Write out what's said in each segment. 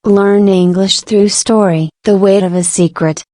Learn English through story. The weight of a secret.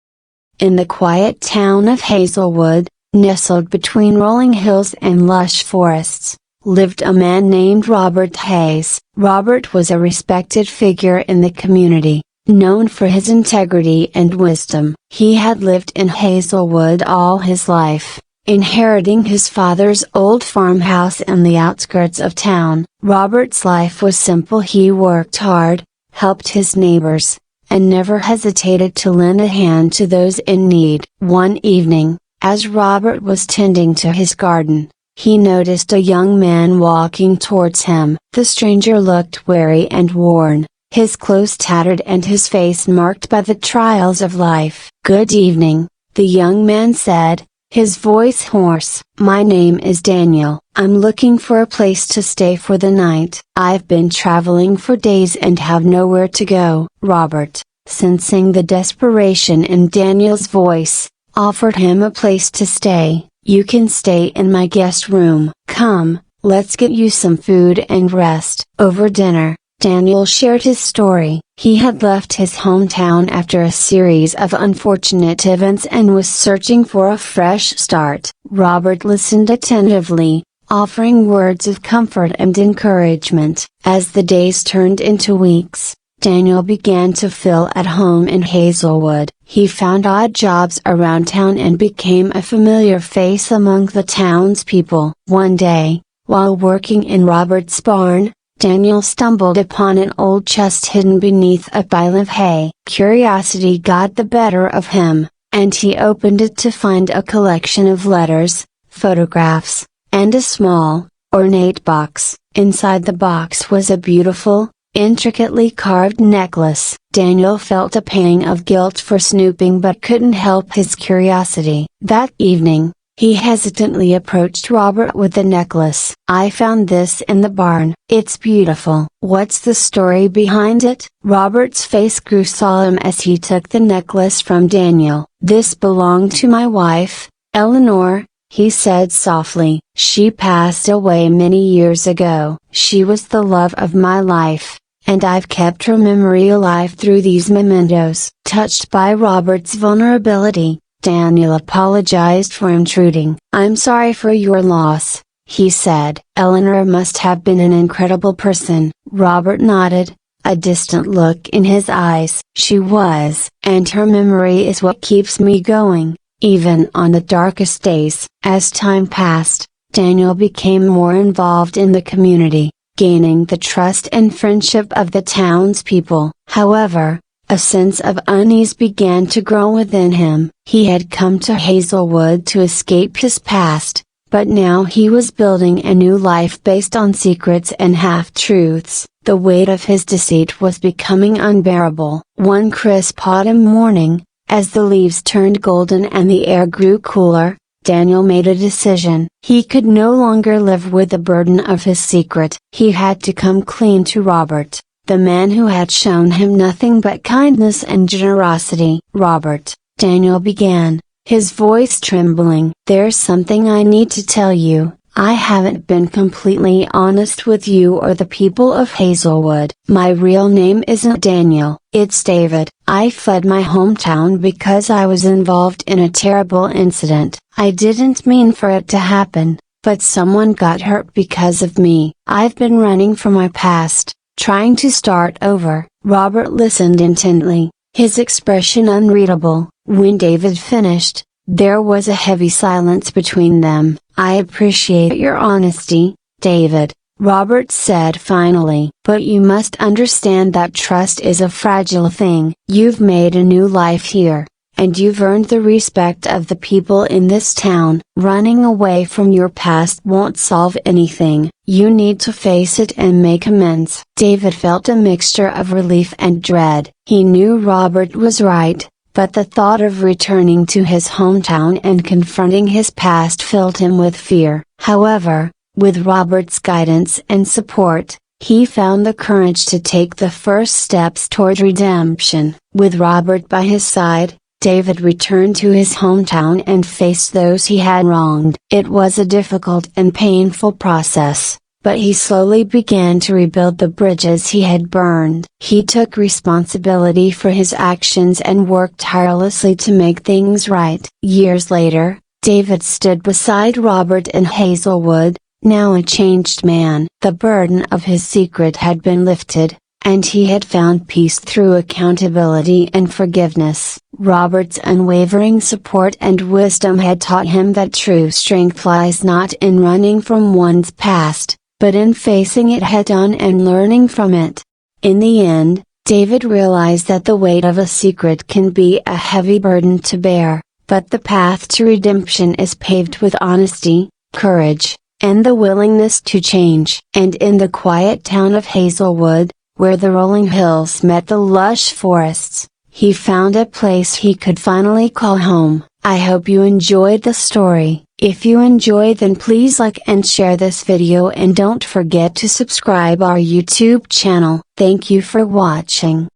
In the quiet town of Hazelwood, nestled between rolling hills and lush forests, lived a man named Robert Hayes. Robert was a respected figure in the community, known for his integrity and wisdom. He had lived in Hazelwood all his life, inheriting his father's old farmhouse in the outskirts of town. Robert's life was simple. He worked hard, helped his neighbors, and never hesitated to lend a hand to those in need. One evening, as Robert was tending to his garden, he noticed a young man walking towards him. The stranger looked weary and worn, his clothes tattered and his face marked by the trials of life. "Good evening," the young man said, his voice hoarse. "My name is Daniel. I'm looking for a place to stay for the night. I've been traveling for days and have nowhere to go." Robert, sensing the desperation in Daniel's voice, offered him a place to stay. "You can stay in my guest room. Come, let's get you some food and rest." Over dinner, Daniel shared his story. He had left his hometown after a series of unfortunate events and was searching for a fresh start. Robert listened attentively, offering words of comfort and encouragement. As the days turned into weeks, Daniel began to feel at home in Hazelwood. He found odd jobs around town and became a familiar face among the townspeople. One day, while working in Robert's barn, Daniel stumbled upon an old chest hidden beneath a pile of hay. Curiosity got the better of him, and he opened it to find a collection of letters, photographs, and a small, ornate box. Inside the box was a beautiful, intricately carved necklace. Daniel felt a pang of guilt for snooping but couldn't help his curiosity. That evening, he hesitantly approached Robert with the necklace. "I found this in the barn. It's beautiful. What's the story behind it?" Robert's face grew solemn as he took the necklace from Daniel. "This belonged to my wife, Eleanor," he said softly. "She passed away many years ago. She was the love of my life, and I've kept her memory alive through these mementos." Touched by Robert's vulnerability, Daniel apologized for intruding. "I'm sorry for your loss," he said. "Eleanor must have been an incredible person." Robert nodded, a distant look in his eyes. "She was, and her memory is what keeps me going, even on the darkest days." As time passed, Daniel became more involved in the community, gaining the trust and friendship of the townspeople. However, a sense of unease began to grow within him. He had come to Hazelwood to escape his past, but now he was building a new life based on secrets and half-truths. The weight of his deceit was becoming unbearable. One crisp autumn morning, as the leaves turned golden and the air grew cooler, Daniel made a decision. He could no longer live with the burden of his secret. He had to come clean to Robert, the man who had shown him nothing but kindness and generosity. "Robert," Daniel began, his voice trembling. "There's something I need to tell you. I haven't been completely honest with you or the people of Hazelwood. My real name isn't Daniel, it's David. I fled my hometown because I was involved in a terrible incident. I didn't mean for it to happen, but someone got hurt because of me. I've been running from my past, trying to start over." Robert listened intently, his expression unreadable. When David finished, there was a heavy silence between them. "I appreciate your honesty, David," Robert said finally. "But you must understand that trust is a fragile thing. You've made a new life here, and you've earned the respect of the people in this town. Running away from your past won't solve anything. You need to face it and make amends." David felt a mixture of relief and dread. He knew Robert was right, but the thought of returning to his hometown and confronting his past filled him with fear. However, with Robert's guidance and support, he found the courage to take the first steps toward redemption. With Robert by his side, David returned to his hometown and faced those he had wronged. It was a difficult and painful process, but he slowly began to rebuild the bridges he had burned. He took responsibility for his actions and worked tirelessly to make things right. Years later, David stood beside Robert in Hazelwood, now a changed man. The burden of his secret had been lifted, and he had found peace through accountability and forgiveness. Robert's unwavering support and wisdom had taught him that true strength lies not in running from one's past, but in facing it head-on and learning from it. In the end, David realized that the weight of a secret can be a heavy burden to bear, but the path to redemption is paved with honesty, courage, and the willingness to change. And in the quiet town of Hazelwood, where the rolling hills met the lush forests, he found a place he could finally call home. I hope you enjoyed the story. If you enjoyed, then please like and share this video, and don't forget to subscribe our YouTube channel. Thank you for watching.